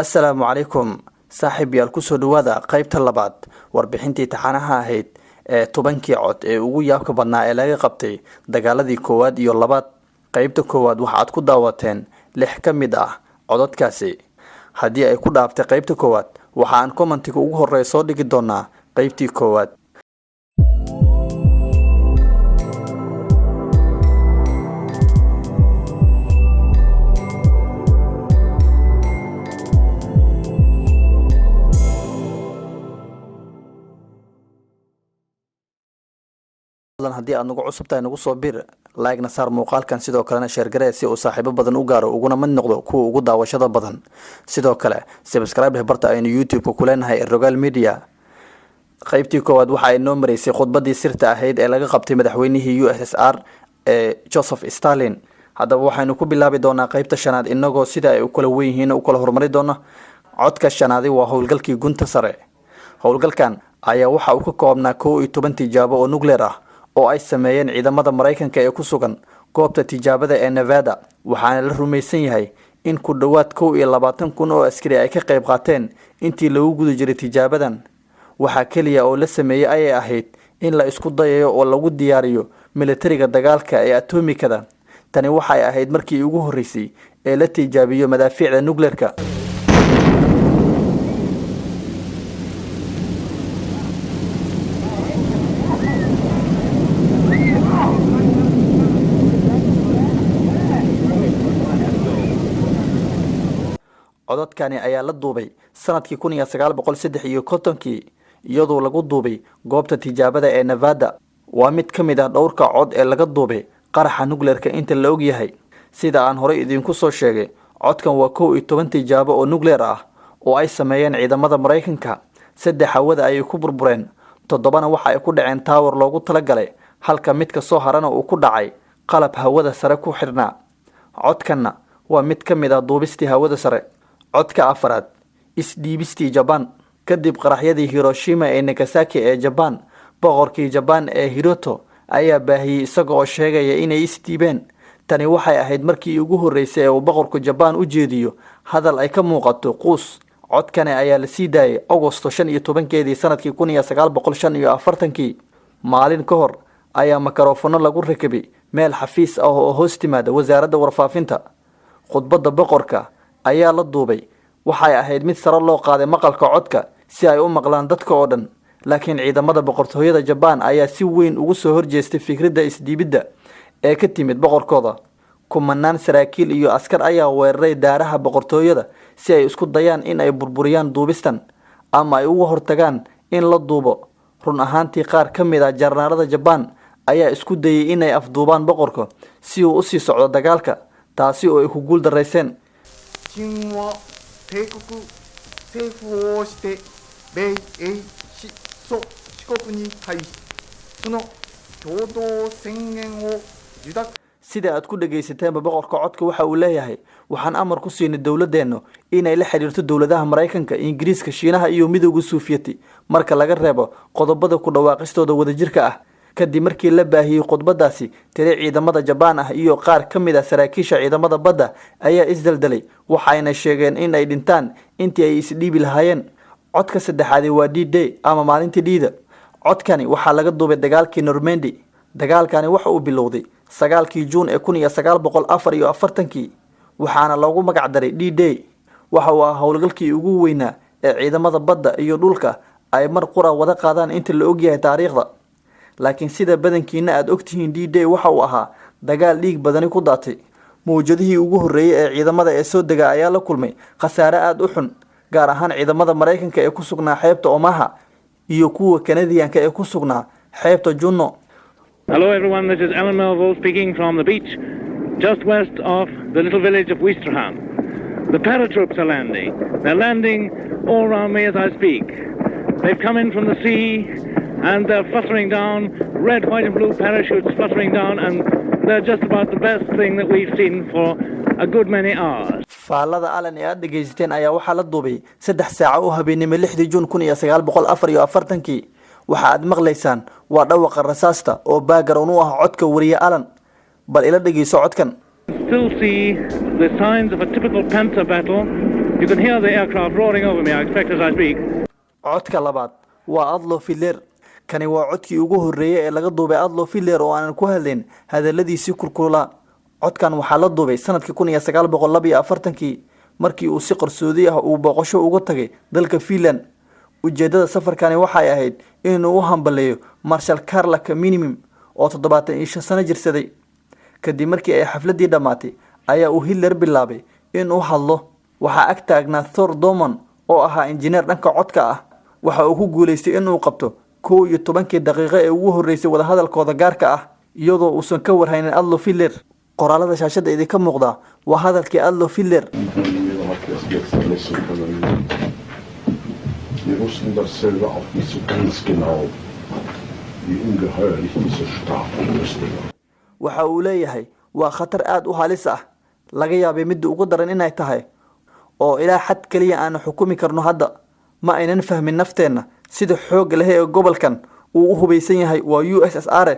Assalaamu calaykum saaxiib yaal ku soo dhawaada qaybta labaad warbixintii taxanaha ahayd ee tobankii cod ee ugu yaabka badnaa ee laga qabtay dagaaladii koowaad iyo labaad. Qaybta koowaad waxaad ku daawateen 6 ka mid ah codadkaasi. Haddii ay ku dhaaftay qaybta koowaad, waxa aan commentiga ugu horreeya soo dhigi doonaa qaybtii koowaad. haddii aad nagu cusub tahay nagu soo bir like na saar muuqaalkan sidoo kalena share garee si uu saaxiibo badan u gaaro uguna mid noqdo kuwa ugu daawashada badan. Sidoo kale subscribe barta aynu YouTube ku leenahay Rogal Media. Qaybtii koowaad waxa ay noo mareysay khudbadii sirta ahayd ee laga qabtay madaxweynihii USSR Joseph Stalin. Haddaba waxaynu ku bilaabi doonaa qaybta shanaad inagoo sida ay u kala weyn yihiin u kala horumari doona. Codka shanaadi waa howlgalkii gunta sare. Howlgalkan ayaa waxa uu ka koobnaa 12 tijaabo oo nuclear ah oo ay sameeyeen ciidamada Mareykanka ee ku sugan goobta tijaabada ee Nevada. Waxaana la rumaysan yahay in ku dhawaad 21,000 oo askari ay ka qayb qaateen intii lagu guda jiray tijaabadan. Waxa kaliya oo la sameeyay ay ahayd in la isku dayayo oo lagu diyaariyo militariga dagaalka ee atomikada. Tani waxay ahayd markii ugu horeysay ee la tijaabiyo madaafiicda nuclearka. codadkani ayaa la duubay sanadkii 1953 iyadoo lagu duubay goobta tijaabada ee Nevada. Waa mid ka mid ah dhowrka cod ee laga duubay qaraxa nuclearka inta la og yahay. Sida aan hore idinku soo sheegay, codkan waa 12 tijaabo oo nuclear ah oo ay sameeyeen ciidamada Mareykanka. 3 hawada ay ku burbureen, 7 waxa ay ku dhaceen tower loogu talagalay, halka mid ka soo harana uu ku dhacay qalab hawada sare ku xirnaa. Codkanna waa mid ka mid ah duubistii hawada sare. codka afraad isdhiibistii Japan kadib qaraxyadii Hiroshima ee Nagasaki ee Japan. Boqorkii Japan ee Hiroto ayaa baahiyay isaga oo sheegaya inay isdhiibeen. Tani waxay ahayd markii ugu horeysay ee uu boqorka Japan u jeediyo hadal ay ka muuqato quus. Codkani ayaa la sii daayay August 15 sanadkii 1945. Maalin ka hor ayaa makarafoonno lagu rakibay meel xafiis ah oo hoos timaada wasaaradda warfaafinta. Khudbadda boqorka ayaa la duubay. Waxay ahayd mid sare loo qaaday maqalka codka si ay u maqlaan dadka oo dhan. Laakiin ciidamada boqortooyada Japan ayaa si weyn ugu soo horjeestay fikradda isdhiibidda ee ka timid boqorkooda. Kumanaan saraakiil iyo askar ayaa weeraray daaraha boqortooyada si ay isku dayaan in ay burburiyaan duubistan ama ay uga hortagaan in la duubo. Run ahaantii qaar ka mid ah jarnaarada Japan ayaa isku dayay in ay afduubaan boqorka si uu u sii socdo dagaalka, taasi oo ay ku guul dareyseen. 清は帝国政府をして米英蘇四国に対しその共同宣言を受諾 sida aad ku dhageysateen boqorka codka waxa uu leeyahay waxaan amar ku siinay dawladdeena inay la xiriirto dawladaha Mareykanka, Ingiriiska, Shiinaha iyo Midowga Sovieti marka laga reebo qodobada ku dhawaaqistooda wadajirka ah. kadib markii la baahiyay khudbadaasi, tiri ciidamada Japan ah iyo qaar ka mid ah saraakiisha ciidamada badda ayaa isdaldalay. Waxayna sheegeen in ay dhintaan intii ay isdhiibi lahaayeen. Codka saddexaad waa D-Day ama maalintii dhiida. Codkani waxaa laga duubay dagaalkii Normandy. Dagaalkani waxa uu bilowday 9 Juun 1944 waxaana loogu magac daray D-Day. Waxa uu ahaa howlgalkii ugu weynaa ee ciidamada badda iyo dhulka ay mar qura wada qaadaan inta la og yahay taariikhda. laakiin sida badankiina aad ogtihiin D-Day waxa uu ahaa dagaal dhiig badani ku daatay. Mowjadihii ugu horeeyay ee ciidamada ee soo dega ayaa la kulmay khasaare aad u xun, gaar ahaan ciidamada Mareykanka ee ku sugnaa xeebta Omaha iyo kuwa Canadianka ee ku sugnaa xeebta Juneau. Hello everyone, this is Alan Melville speaking from the beach just west of the little village of Ouistreham. The paratroops are landing. They're landing all around me as I speak. They've come in from the sea and they're fluttering down, red, white and blue parachutes fluttering down, and they're just about the best thing that we've seen for a good many hours. Faallada Alan ee aad dhageysateen ayaa waxaa la duubay 3 saac oo habeenimo 6 Juun 1944. waxa aad maqlaysaan waa dhawaqa rasaasta oo background u ah codka wariye Alan. Bal ila dhageyso codkan. Still see the signs of a typical panther battle You can hear the aircraft roaring over me, I expect, as I speak. codka labaad waa Adolf Hitler. kani waa codkii ugu horeeyay ee laga duubay Adolf Hitler oo aan ku hadlayn hadaladiisii kulkulaa. codkan waxaa la duubay sanadkii 1942 markii uu si qarsoodi ah uu boqosho uga tagay dalka Finland. ujeedada safarkani waxay ahayd inuu u hambaleeyo Marshal Karl Kaminimim oo 75 sano jirsaday. kadib markii ay xafladii dhamaatay ayaa uu Hitler bilaabay inuu hadlo. waxaa ag taagnaa Thor Doman oo ahaa injineer dhanka codka ah. waxa uu ku guuleystay inuu qabto 11 daqiiqo ee ugu horeysay wada hadalkooda gaarka ah iyadoo uusan ka warhaynin Adolf Hitler. qoraalada shaashada idinka muuqda waa hadalkii Adolf Hitler. Wir wussten das selber auch nicht so ganz genau, wie ungeheuerlich diese Strafauslegung. waxa uu leeyahay waa khatar aad u halis ah laga yaabay mid ugu daran inay tahay oo ilaa xad kaliya aan xukumi karno hadda ma aynan fahmin nafteena sida xoog leh ee gobolkan uu u hubeysan yahay waa USSR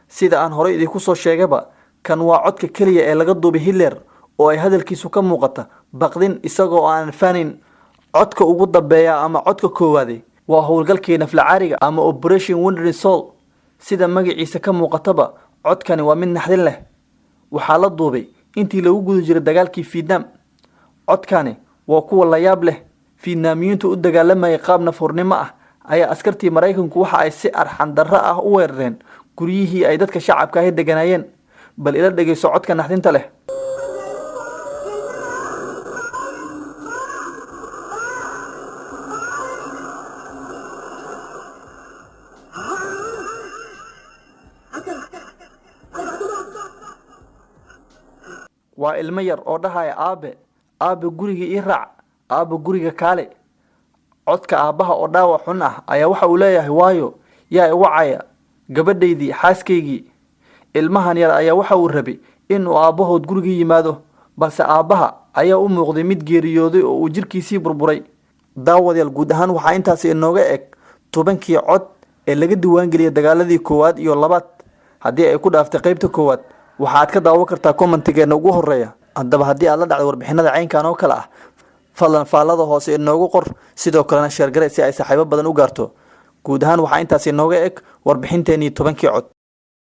sida aan hore idinku soo sheegayba kan waa codka kaliya ee laga duubay Hitler oo ay hadalkiisu ka muuqata baqdin isagoo aan fahmin. codka ugu dambeeya ama codka koowaad waa howlgalkii naflacaariga ama Operation Wandering Soul. sida magaciisa ka muuqataba codkani waa mid naxdin leh. waxaa la duubay intii lagu guda jiray dagaalkii Vietnam. codkani waa kuwa la yaab leh. Vietnamiyiintu u dagaalamay qaab nafurnimo ah ayaa askartii Mareykanku waxa ay si arxan darro ah u weerareen guryihii ay dadka shacabka ah deganayeen. bal ila dhageyso codka naxdinta leh. waa ilmo yar oo dhahaya aabe guriga ii raac, aabe guriga kaale. codka aabaha oo dhaawac xun ah ayaa waxa uu leeyahay waayo yaa i wacaya gabadhaydii xaaskaygii. ilmahan yar ayaa waxa uu rabay inuu aabahood guriga yimaado balse aabaha ayaa u muuqday mid geeriyooday oo uu jirkiisii burburay. daawadayaal guud ahaan waxaa intaasi inooga eg 10kii cod ee laga diiwaan geliyay dagaaladii koowaad iyo labaad. haddii ay ku dhaaftay qaybta koowaad waxaad ka daawan kartaa commentigeena ugu horeeya. haddaba haddii aad la dhacday warbixinada caynkan oo kale ah fadlan faallada hoose inoogu qor sidoo kalena share garee si ay saaxiibo badan u gaarto. guud ahaan waxaa intaasi inooga eg warbixinteenii 10kii cod.